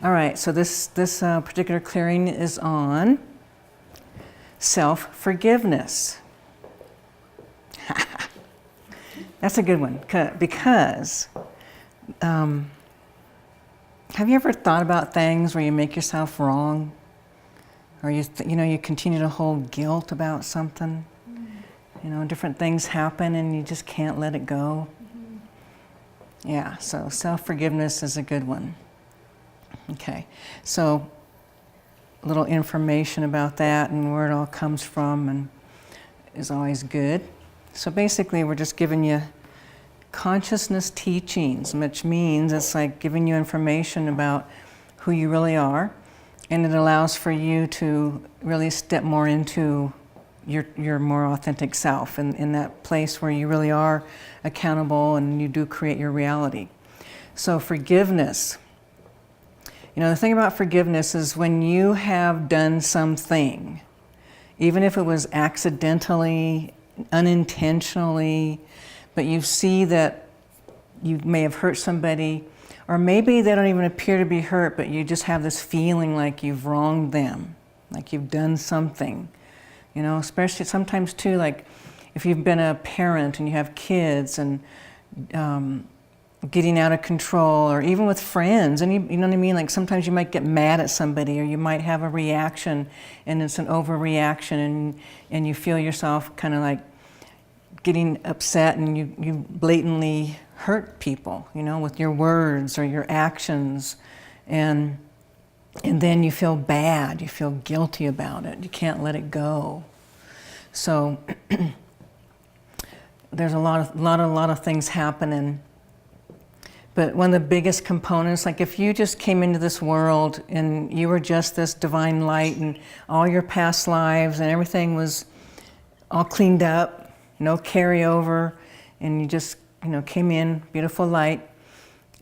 All right, so this particular clearing is on self-forgiveness. That's a good one, because have you ever thought about things where you make yourself wrong? Or you continue to hold guilt about something? Different things happen and you just can't let it go. Yeah, so self-forgiveness is a good one. Okay, so a little information about that and where it all comes from and is always good. So basically we're just giving you consciousness teachings, which means it's like giving you information about who you really are, and it allows for you to really step more into your more authentic self, and in that place where you really are accountable and you do create your reality. So forgiveness. The thing about forgiveness is when you have done something, even if it was accidentally, unintentionally, but you see that you may have hurt somebody, or maybe they don't even appear to be hurt, but you just have this feeling like you've wronged them, like you've done something. Especially sometimes too, like if you've been a parent and you have kids and getting out of control, or even with friends, and you know what I mean? Like sometimes you might get mad at somebody, or you might have a reaction and it's an overreaction, and you feel yourself kind of like getting upset, and you blatantly hurt people, with your words or your actions, and then you feel bad, you feel guilty about it, you can't let it go. So there's a lot of things happening. But one of the biggest components, like if you just came into this world and you were just this divine light and all your past lives and everything was all cleaned up, no carryover, and you just came in, beautiful light,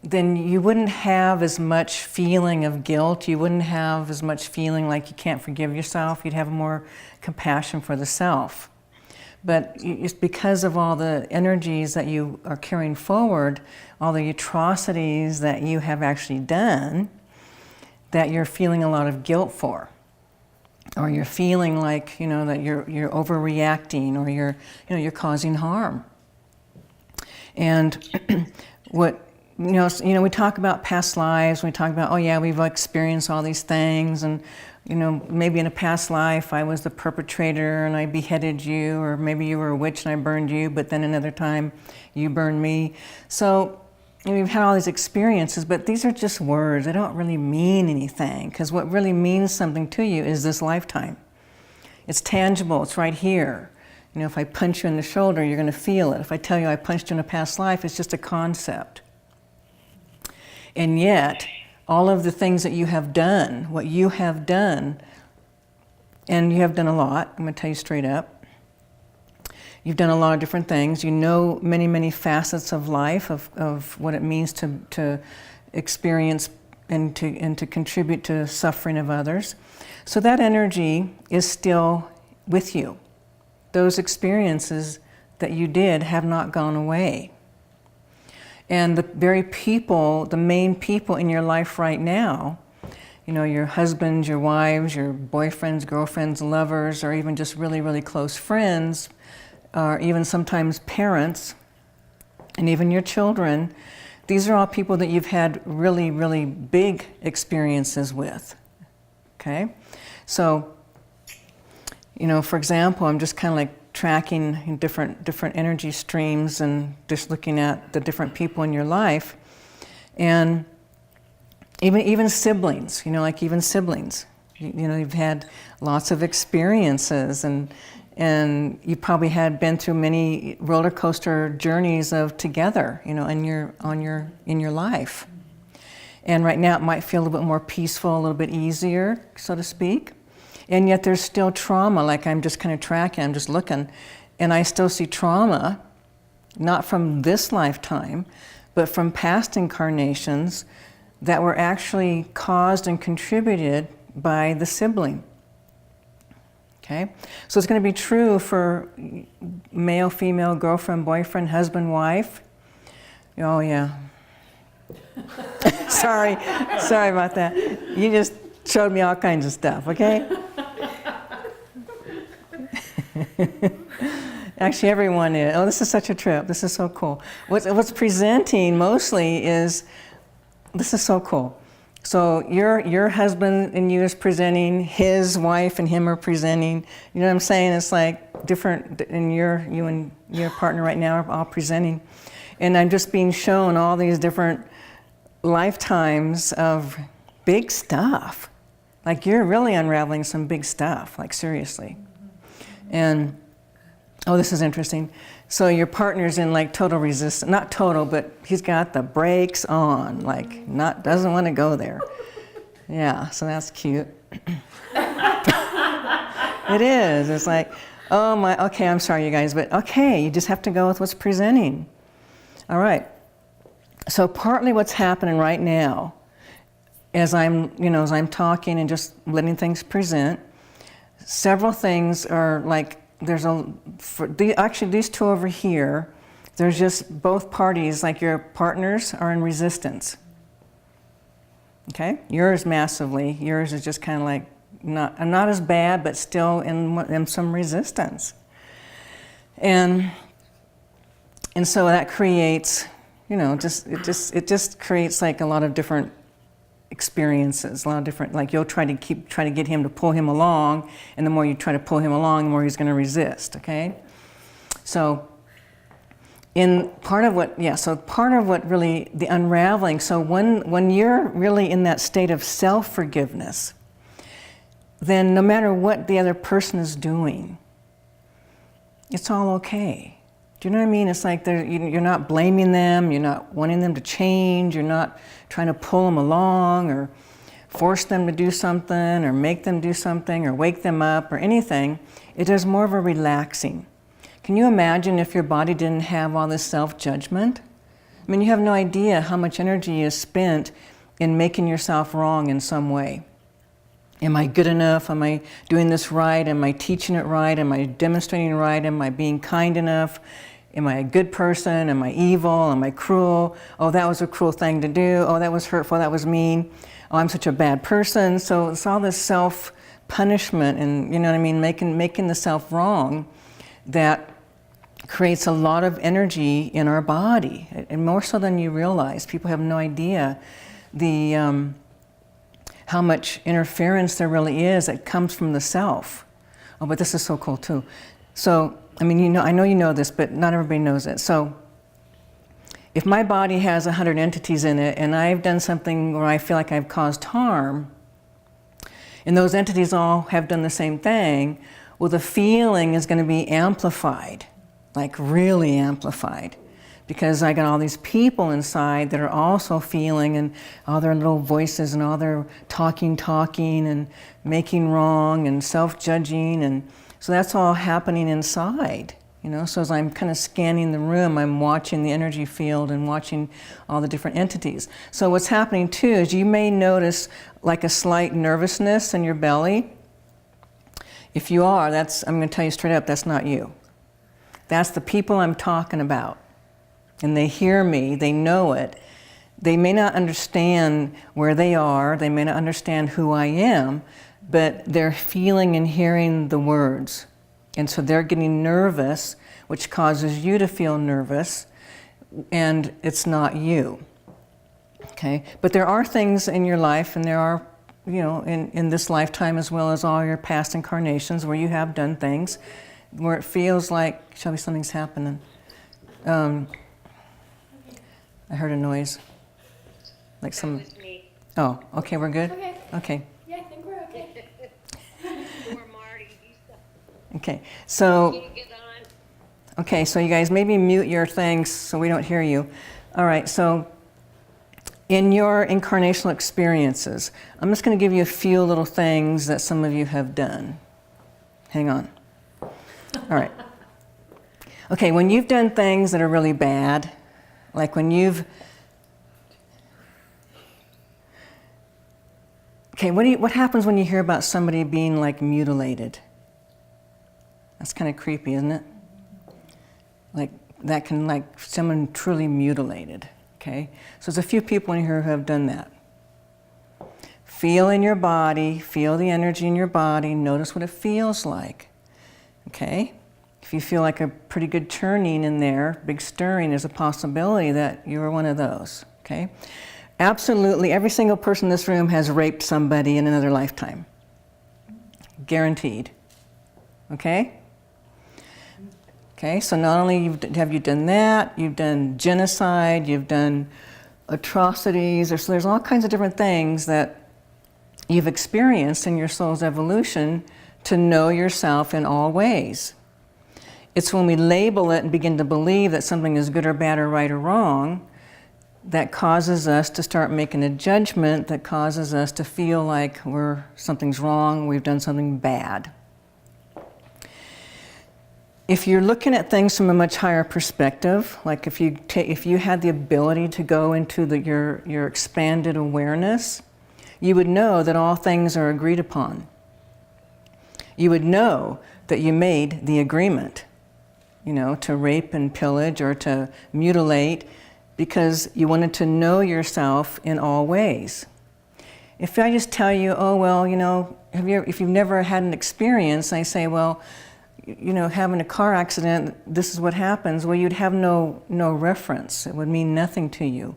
then you wouldn't have as much feeling of guilt. You wouldn't have as much feeling like you can't forgive yourself. You'd have more compassion for the self. But it's because of all the energies that you are carrying forward, all the atrocities that you have actually done, that you're feeling a lot of guilt for. Or you're feeling like, that you're overreacting, or you're causing harm. And we talk about past lives, we talk about, we've experienced all these things, and maybe in a past life I was the perpetrator and I beheaded you, or maybe you were a witch and I burned you, but then another time you burned me. So we've had all these experiences, but these are just words. They don't really mean anything, because what really means something to you is this lifetime. It's tangible, it's right here. If I punch you in the shoulder, you're going to feel it. If I tell you I punched you in a past life, it's just a concept. And yet, all of the things that you have done, what you have done, and you have done a lot, I'm going to tell you straight up. You've done a lot of different things. You know many, many facets of life, of what it means to experience and to contribute to suffering of others. So that energy is still with you. Those experiences that you did have not gone away. And the very people, the main people in your life right now, your husbands, your wives, your boyfriends, girlfriends, lovers, or even just really, really close friends, or even sometimes parents, and even your children, these are all people that you've had really, really big experiences with, okay? So, for example, I'm just kind of like tracking different energy streams and just looking at the different people in your life, and even siblings. Even siblings. You've had lots of experiences, and you probably had been through many roller coaster journeys of together. In your life, and right now it might feel a little bit more peaceful, a little bit easier, so to speak. And yet there's still trauma, like I'm just kind of tracking, I'm just looking, and I still see trauma, not from this lifetime, but from past incarnations that were actually caused and contributed by the sibling. Okay? So it's going to be true for male, female, girlfriend, boyfriend, husband, wife. Oh yeah. Sorry about that. You just showed me all kinds of stuff, okay? Actually, everyone is. Oh, this is such a trip. This is so cool. What's presenting mostly is, this is so cool. So your husband and you is presenting, his wife and him are presenting. You know what I'm saying? It's like different, and you and your partner right now are all presenting. And I'm just being shown all these different lifetimes of big stuff. Like you're really unraveling some big stuff, like seriously. And, oh, this is interesting. So your partner's in like total resistance, not total, but he's got the brakes on, like doesn't want to go there. Yeah, so that's cute. It is, it's like, oh my, okay, I'm sorry you guys, but okay, you just have to go with what's presenting. All right, so partly what's happening right now, as I'm talking and just letting things present, several things are like, actually these two over here, there's just both parties, like your partners are in resistance. Okay? Yours massively. Yours is just kind of like, not as bad, but still in some resistance. And so that creates, it just creates like a lot of different experiences, a lot of different, like you'll try to get him to pull him along, and the more you try to pull him along, the more he's going to resist, okay? So part of what really, the unraveling, so when you're really in that state of self-forgiveness, then no matter what the other person is doing, it's all okay. Do you know what I mean? It's like you're not blaming them, you're not wanting them to change, you're not trying to pull them along or force them to do something or make them do something or wake them up or anything. It is more of a relaxing. Can you imagine if your body didn't have all this self-judgment? I mean, you have no idea how much energy is spent in making yourself wrong in some way. Am I good enough? Am I doing this right? Am I teaching it right? Am I demonstrating it right? Am I being kind enough? Am I a good person? Am I evil? Am I cruel? Oh, that was a cruel thing to do. Oh, that was hurtful. That was mean. Oh, I'm such a bad person. So it's all this self-punishment and, you know what I mean, making the self wrong that creates a lot of energy in our body, and more so than you realize. People have no idea how much interference there really is that comes from the self. Oh, but this is so cool too. So, I mean, I know you know this, but not everybody knows it. So, if my body has 100 entities in it, and I've done something where I feel like I've caused harm, and those entities all have done the same thing, well, the feeling is going to be amplified, like really amplified. Because I got all these people inside that are also feeling, and all their little voices and all their talking and making wrong and self-judging, and so that's all happening inside, So as I'm kind of scanning the room, I'm watching the energy field and watching all the different entities. So what's happening too is you may notice like a slight nervousness in your belly. If you are, I'm going to tell you straight up, that's not you. That's the people I'm talking about. And they hear me, they know it. They may not understand where they are, they may not understand who I am, but they're feeling and hearing the words. And so they're getting nervous, which causes you to feel nervous, and it's not you. Okay? But there are things in your life, and there are, in this lifetime as well as all your past incarnations, where you have done things where it feels like, Shelby, something's happening. I heard a noise. Like some. That was me. Oh, okay, we're good? Okay. Okay. Yeah, I think we're okay. Poor Marty. Okay, so. Can you get on? Okay, so you guys maybe mute your things so we don't hear you. All right, so in your incarnational experiences, I'm just going to give you a few little things that some of you have done. Hang on. All right. Okay, when you've done things that are really bad, like when you've... Okay, what happens when you hear about somebody being like mutilated? That's kind of creepy, isn't it? Like that can, like someone truly mutilated. Okay? So there's a few people in here who have done that. Feel in your body, feel the energy in your body, notice what it feels like. Okay? If you feel like a pretty good churning in there, big stirring, there's a possibility that you were one of those. Okay? Absolutely, every single person in this room has raped somebody in another lifetime. Guaranteed. Okay? Okay, so not only have you done that, you've done genocide, you've done atrocities, there's all kinds of different things that you've experienced in your soul's evolution to know yourself in all ways. It's when we label it and begin to believe that something is good or bad or right or wrong that causes us to start making a judgment, that causes us to feel like something's wrong, we've done something bad. If you're looking at things from a much higher perspective, like if you had the ability to go into your expanded awareness, you would know that all things are agreed upon. You would know that you made the agreement, to rape and pillage or to mutilate because you wanted to know yourself in all ways. If I just tell you, oh, well, if you've never had an experience, I say, well, having a car accident, this is what happens. Well, you'd have no reference. It would mean nothing to you.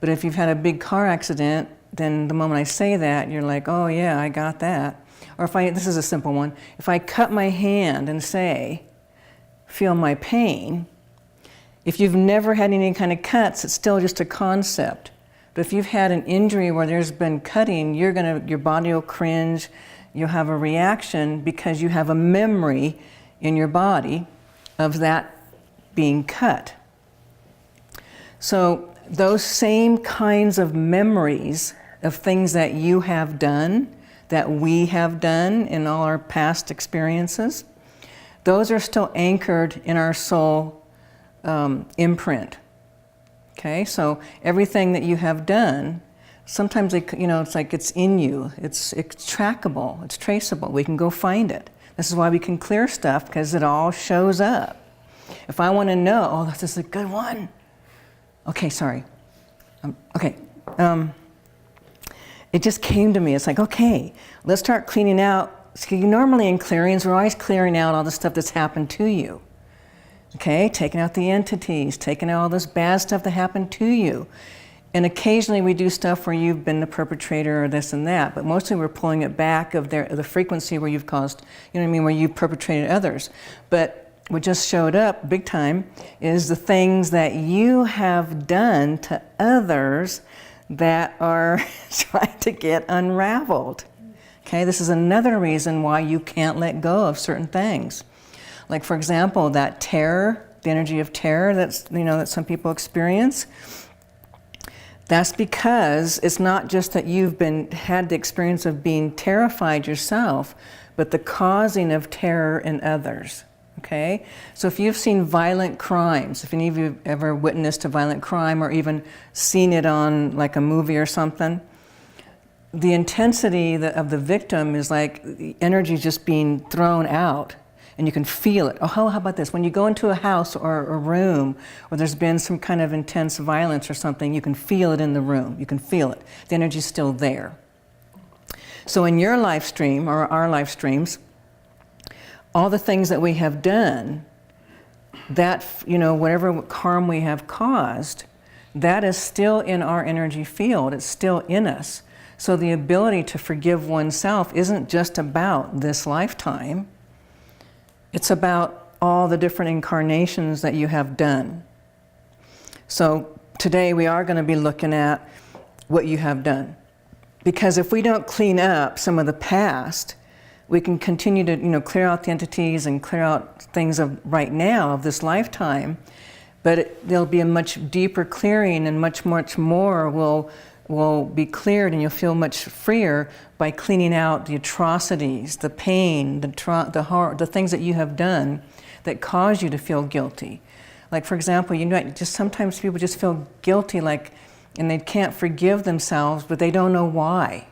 But if you've had a big car accident, then the moment I say that, you're like, oh yeah, I got that. Or this is a simple one, if I cut my hand and say, feel my pain, if you've never had any kind of cuts, it's still just a concept. But if you've had an injury where there's been cutting, your body will cringe, you'll have a reaction because you have a memory in your body of that being cut. So those same kinds of memories of things that you have done, that we have done in all our past experiences, those are still anchored in our soul imprint. Okay, so everything that you have done, sometimes it's like it's in you, it's trackable, it's traceable, we can go find it. This is why we can clear stuff, because it all shows up. If I want to know, oh, this is a good one. Okay, sorry. It just came to me. It's like, okay, let's start cleaning out. So normally in clearings, we're always clearing out all the stuff that's happened to you. Okay, taking out the entities, taking out all this bad stuff that happened to you. And occasionally we do stuff where you've been the perpetrator or this and that, but mostly we're pulling it back of the frequency where you've caused, where you've perpetrated others. But what just showed up big time is the things that you have done to others that are trying to get unraveled. Okay, this is another reason why you can't let go of certain things. Like, for example, that terror, the energy of terror that some people experience, that's because it's not just that you've had the experience of being terrified yourself, but the causing of terror in others. Okay? So if you've seen violent crimes, if any of you have ever witnessed a violent crime or even seen it on like a movie or something, the intensity of the victim is like the energy just being thrown out. And you can feel it. Oh, how about this? When you go into a house or a room where there's been some kind of intense violence or something, you can feel it in the room. You can feel it. The energy's still there. So in your life stream, or our life streams, all the things that we have done, that, whatever harm we have caused, that is still in our energy field. It's still in us. So the ability to forgive oneself isn't just about this lifetime. It's about all the different incarnations that you have done. So today we are going to be looking at what you have done. Because if we don't clean up some of the past, we can continue to clear out the entities and clear out things of right now, of this lifetime, but there'll be a much deeper clearing and much more will be cleared, and you'll feel much freer by cleaning out the atrocities, the pain, the horror, the things that you have done that cause you to feel guilty. Like, for example, just sometimes people just feel guilty, and they can't forgive themselves, but they don't know why.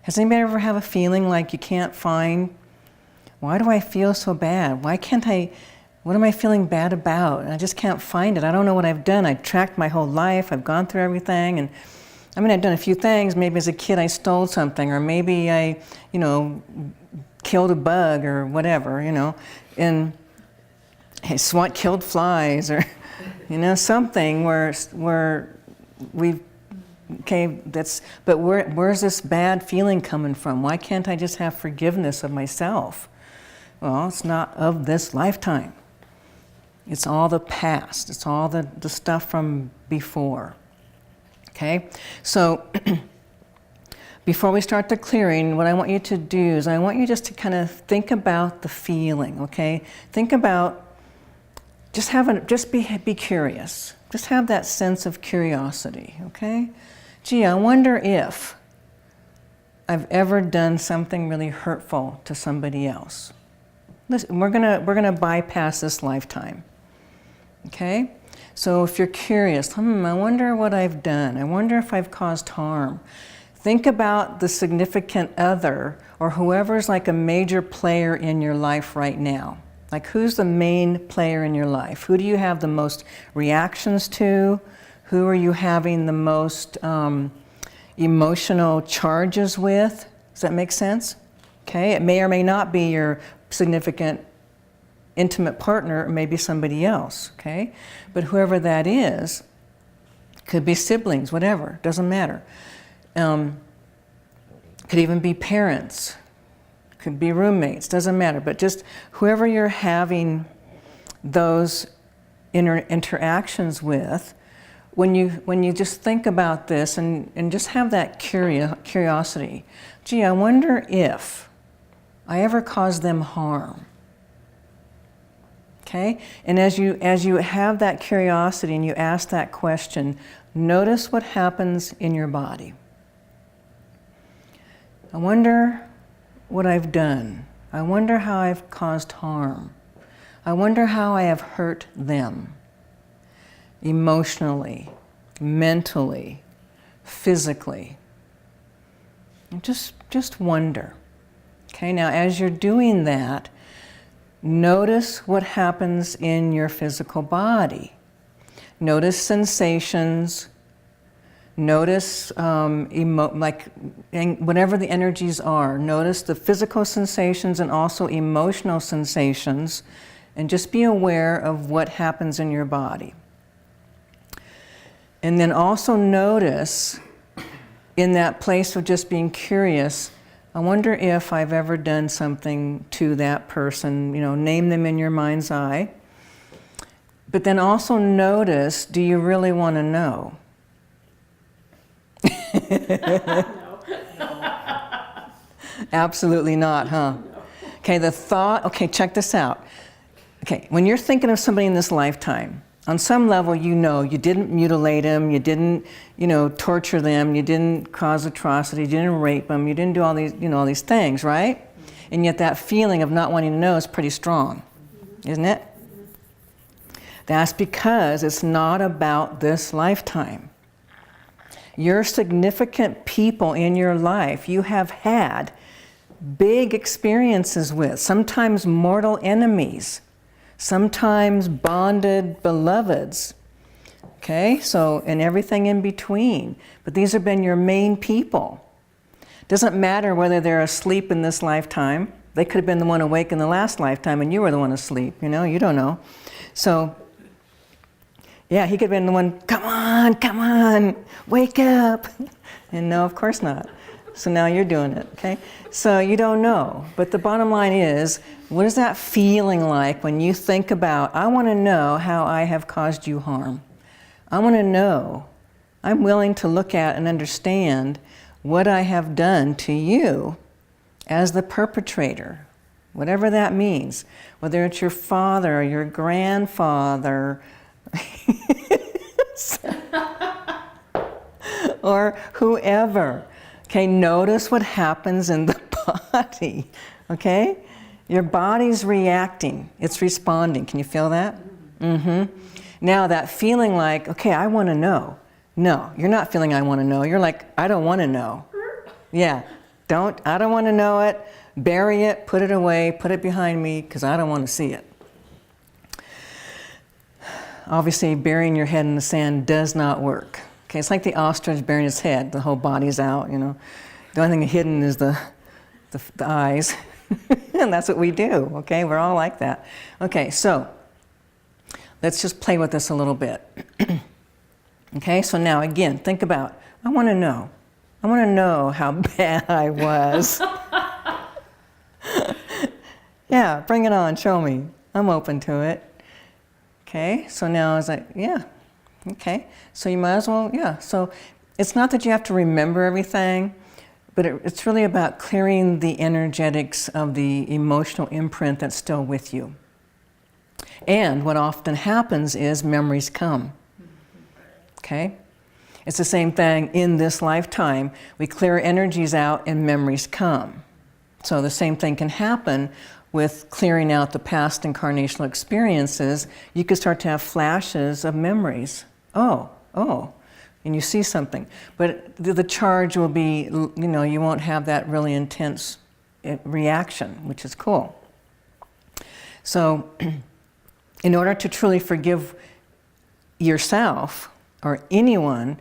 Has anybody ever have a feeling like you can't find, why do I feel so bad? Why can't I What am I feeling bad about? And I just can't find it. I don't know what I've done. I've tracked my whole life. I've gone through everything. And I mean, I've done a few things. Maybe as a kid I stole something, or maybe I, killed a bug or whatever, and hey, killed flies, or, something where we've, but where's this bad feeling coming from? Why can't I just have forgiveness of myself? Well, it's not of this lifetime. It's all the past. It's all the stuff from before. Okay? So, before we start the clearing, what I want you to do is I want you just to kind of think about the feeling, okay? Think about, just be curious. Just have that sense of curiosity, okay? Gee, I wonder if I've ever done something really hurtful to somebody else. Listen, we're gonna bypass this lifetime. Okay? So if you're curious, I wonder what I've done. I wonder if I've caused harm. Think about the significant other or whoever's like a major player in your life right now. Like, who's the main player in your life? Who do you have the most reactions to? Who are you having the most emotional charges with? Does that make sense? Okay, it may or may not be your significant intimate partner, or maybe somebody else, okay? But whoever that is, could be siblings, whatever, doesn't matter. Could even be parents, could be roommates, doesn't matter. But just whoever you're having those interactions with, when you just think about this and just have that curiosity, gee, I wonder if I ever caused them harm. Okay? And as you have that curiosity and you ask that question, notice what happens in your body. I wonder what I've done. I wonder how I've caused harm. I wonder how I have hurt them. Emotionally, mentally, physically. And just wonder. Okay, now as you're doing that, notice what happens in your physical body. Notice sensations. Notice whatever the energies are. Notice the physical sensations and also emotional sensations, and just be aware of what happens in your body. And then also notice, in that place of just being curious, I wonder if I've ever done something to that person, name them in your mind's eye. But then also notice, do you really want to know? Absolutely not, huh? Okay, check this out. Okay, when you're thinking of somebody in this lifetime, on some level you didn't mutilate them, you didn't, torture them, you didn't cause atrocity, you didn't rape them, you didn't do all these, all these things, right? And yet that feeling of not wanting to know is pretty strong, isn't it? That's because it's not about this lifetime. Your significant people in your life, you have had big experiences with, sometimes mortal enemies, sometimes bonded beloveds, okay? So, and everything in between. But these have been your main people. Doesn't matter whether they're asleep in this lifetime. They could have been the one awake in the last lifetime and you were the one asleep, you don't know. So, yeah, he could have been the one, come on, wake up. And no, of course not. So now you're doing it, okay? So you don't know. But the bottom line is, what is that feeling like when you think about, I want to know how I have caused you harm. I want to know. I'm willing to look at and understand what I have done to you as the perpetrator, whatever that means. Whether it's your father or your grandfather, or whoever. Okay, notice what happens in the body, okay? Your body's reacting, it's responding. Can you feel that? Mm-hmm. Now that feeling like, okay, I want to know. No, you're not feeling I want to know. You're like, I don't want to know. Yeah, I don't want to know it. Bury it, put it away, put it behind me, because I don't want to see it. obviously burying your head in the sand does not work. Okay, it's like the ostrich burying its head, the whole body's out, you know. The only thing hidden is the eyes. And that's what we do, okay? We're all like that. Okay, so let's just play with this a little bit. Okay, so now again, think about, I want to know how bad I was. Yeah, bring it on, show me. I'm open to it. Okay, so now it's like, yeah, okay. So you might as well, yeah. So it's not that you have to remember everything, but it's really about clearing the energetics of the emotional imprint that's still with you. And what often happens is memories come. Okay? It's the same thing in this lifetime. We clear energies out and memories come. So the same thing can happen with clearing out the past incarnational experiences. You could start to have flashes of memories. Oh, and you see something. But the charge will be, you know, you won't have that really intense reaction, which is cool. So in order to truly forgive yourself or anyone,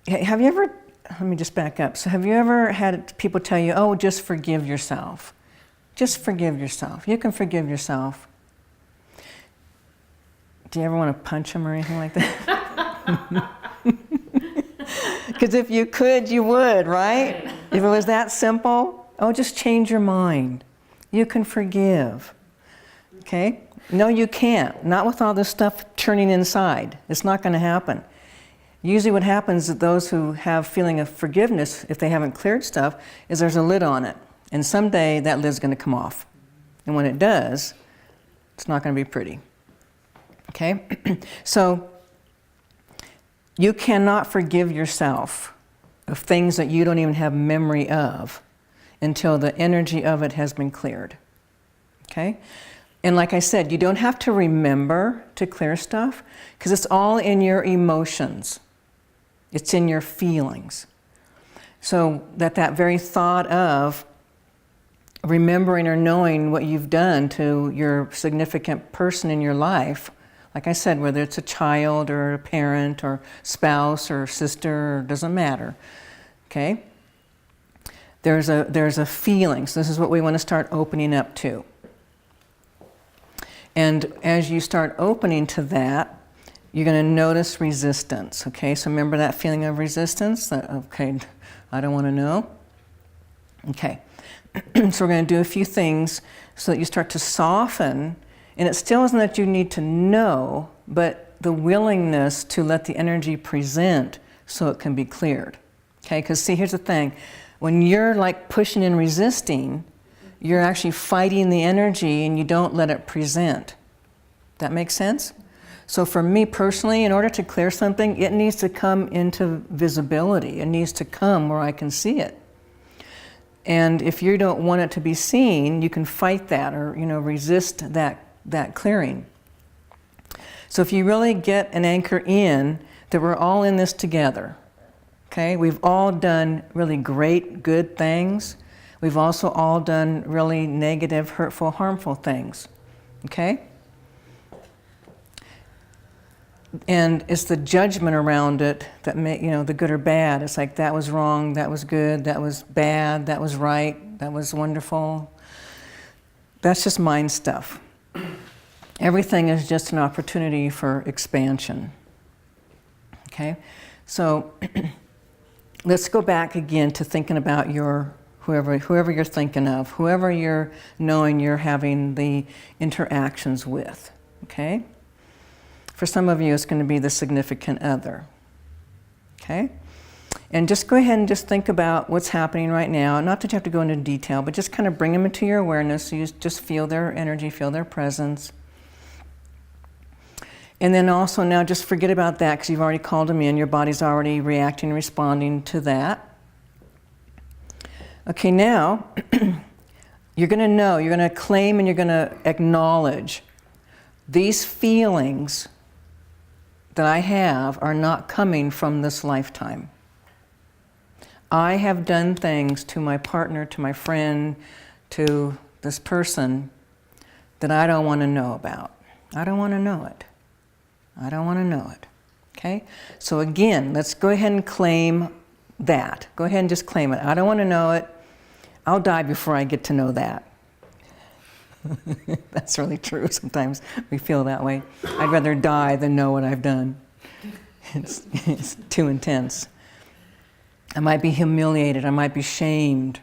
have you ever, let me just back up. So have you ever had people tell you, oh, just forgive yourself? Just forgive yourself. You can forgive yourself. Do you ever want to punch them or anything like that? Because if you could, you would, right? If it was that simple, oh, just change your mind. You can forgive. Okay? No, you can't. Not with all this stuff churning inside. It's not going to happen. Usually what happens is those who have feeling of forgiveness, if they haven't cleared stuff, is there's a lid on it. And someday that lid's going to come off. And when it does, it's not going to be pretty. Okay? So you cannot forgive yourself of things that you don't even have memory of until the energy of it has been cleared. Okay? And like I said, you don't have to remember to clear stuff because it's all in your emotions. It's in your feelings. So that very thought of remembering or knowing what you've done to your significant person in your life, like I said, whether it's a child or a parent or spouse or sister, doesn't matter, okay? There's a feeling, so this is what we want to start opening up to. And as you start opening to that, you're going to notice resistance, okay? So remember that feeling of resistance? Okay, I don't want to know. Okay, so we're going to do a few things so that you start to soften, and it still isn't that you need to know, but the willingness to let the energy present so it can be cleared, okay? Because see, here's the thing. When you're like pushing and resisting, you're actually fighting the energy and you don't let it present. That makes sense? So for me personally, in order to clear something, it needs to come into visibility. It needs to come where I can see it. And if you don't want it to be seen, you can fight that or, you know, resist that clearing. So if you really get an anchor in that we're all in this together, okay? We've all done really great, good things. We've also all done really negative, hurtful, harmful things, okay? And it's the judgment around it that you know, the good or bad. It's like that was wrong, that was good, that was bad, that was right, that was wonderful. That's just mind stuff. Everything is just an opportunity for expansion. Okay? So let's go back again to thinking about your whoever you're thinking of, whoever you're knowing you're having the interactions with. Okay? For some of you, it's going to be the significant other. Okay? And just go ahead and just think about what's happening right now. Not that you have to go into detail, but just kind of bring them into your awareness so you just feel their energy, feel their presence. And then also now just forget about that because you've already called them in. Your body's already reacting and responding to that. Okay, now you're going to know, you're going to claim and you're going to acknowledge these feelings that I have are not coming from this lifetime. I have done things to my partner, to my friend, to this person that I don't want to know about. I don't want to know it. I don't want to know it. Okay? So again, let's go ahead and claim that. Go ahead and just claim it. I don't want to know it. I'll die before I get to know that. That's really true. Sometimes we feel that way. I'd rather die than know what I've done. It's too intense. I might be humiliated. I might be shamed.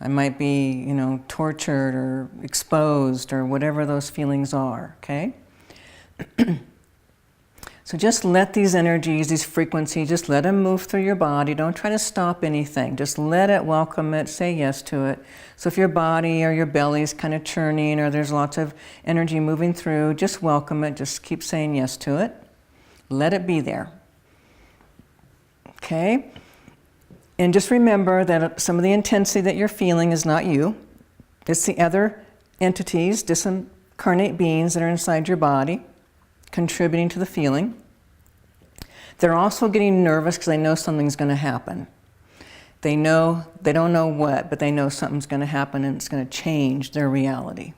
I might be, tortured or exposed or whatever those feelings are, okay? So just let these energies, these frequencies, just let them move through your body. Don't try to stop anything. Just let it, welcome it, say yes to it. So if your body or your belly is kind of churning or there's lots of energy moving through, just welcome it. Just keep saying yes to it. Let it be there. Okay? And just remember that some of the intensity that you're feeling is not you. It's the other entities, disincarnate beings that are inside your body, contributing to the feeling. They're also getting nervous because they know something's going to happen. They don't know what, but they know something's going to happen and it's going to change their reality.